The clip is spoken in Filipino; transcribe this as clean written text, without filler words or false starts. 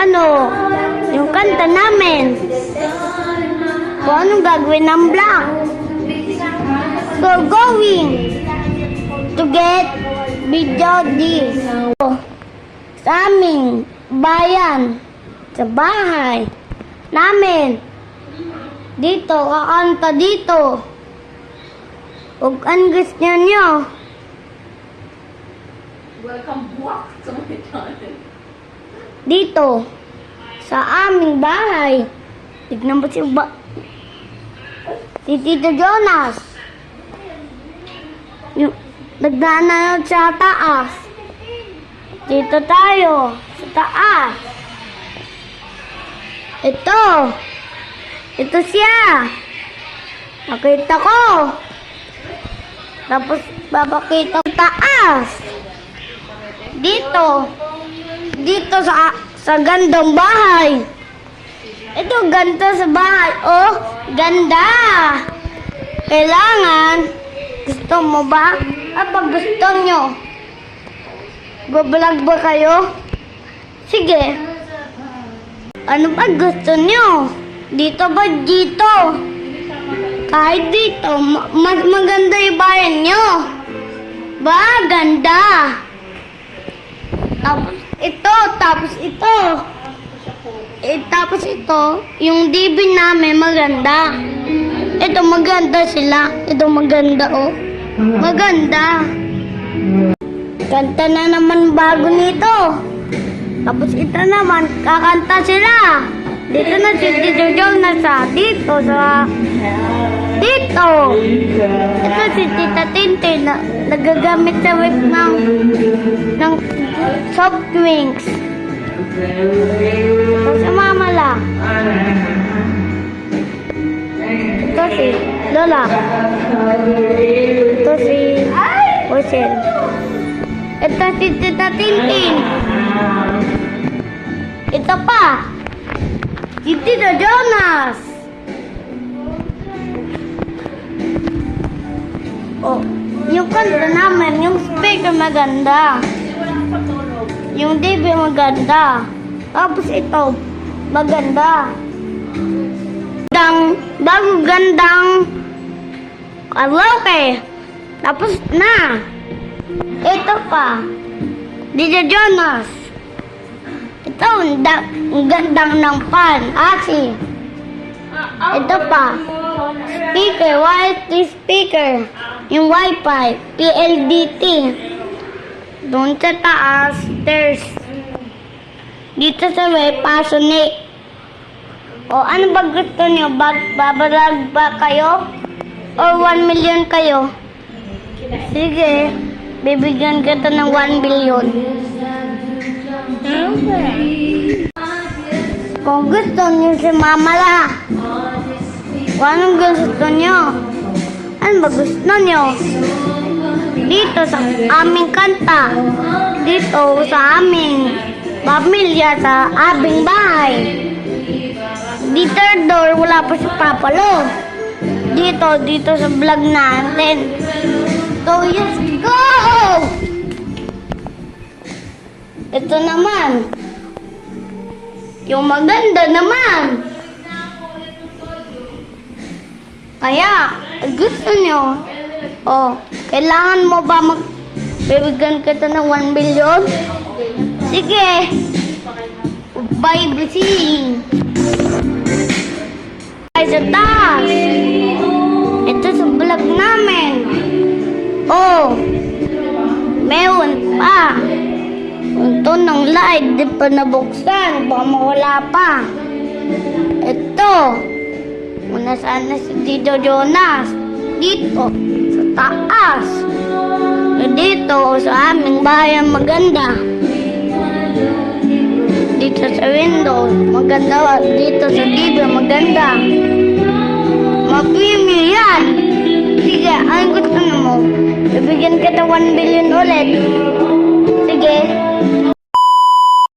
ano, yung kanta namin. Kung anong gagawin ng black. So, going to get video this. Sa aming bayan, sa bahay namin. Dito, kakanta dito. Huwag ang gusto nyo. Welcome back to my channel. Dito, sa aming bahay. Tignan mo si Tito Jonas. Yung, nagdaan sa taas. Dito tayo, sa taas. Ito siya. Nakita ko. Tapos, babakita ko taas. Dito sa gandang bahay. Ito, ganda sa bahay. Oh, ganda. Kailangan, gusto mo ba? Pag gusto nyo, bablog ba kayo? Sige. Ano ba gusto nyo? Dito ba dito? Kahit dito, mas maganda yung bayan nyo. Ba, ganda. Tapos ito, yung DB namin maganda. Ito maganda sila. Ito maganda, oh. Maganda. Kanta na naman bago nito. Tapos ito naman, kakanta sila. Dito na si Tito Jonas dito. Ito si Tita Tintin na nagagamit sa whip ng soft drinks. Ito si Mama La. Ito si Lola. Ito si Rosel. Ito si Tita Tintin. Ito pa. Si Tito Jonas. Oh, yung kanta namin, yung speaker maganda. Yung DB maganda. Tapos ito, maganda. Bago gandang karaoke. Tapos na. Ito pa. Tito Jonas. Ito, gandang ng pan. Asi. Ito pa. Speaker, wireless speaker. Yung Wi-Fi, PLDT. Doon sa taas, stairs. Dito sa may Pasonic. O ano ba gusto nyo? Babalag ba kayo? O 1 million kayo? Sige, bibigyan kita ng 1 billion. Kung gusto nyo si Mama La, kung anong gusto nyo? Ano ba gusto nyo? Dito sa aming kanta. Dito sa aming pamilya, sa aming bahay. Dito door, wala pa si Papa Lo. Dito sa vlog natin. So, let's go! Ito naman. Yung maganda naman. Kaya, gusto nyo, kailangan mo ba bibigyan kita ng 1 billion? Sige. Bye, busing. Ay, sa taas. Ito sa vlog namin. Meron pa. Ito ng light, di pa nabuksan. Baka mawala pa. Ito. Muna sana si Tito Jonas. Dito, sa taas. Dito, sa aming bayan maganda. Dito sa window, maganda. Dito sa TV, maganda. Mapimi yan. Sige, ano gusto mo? Bibigyan kita 1 billion ulit. Sige.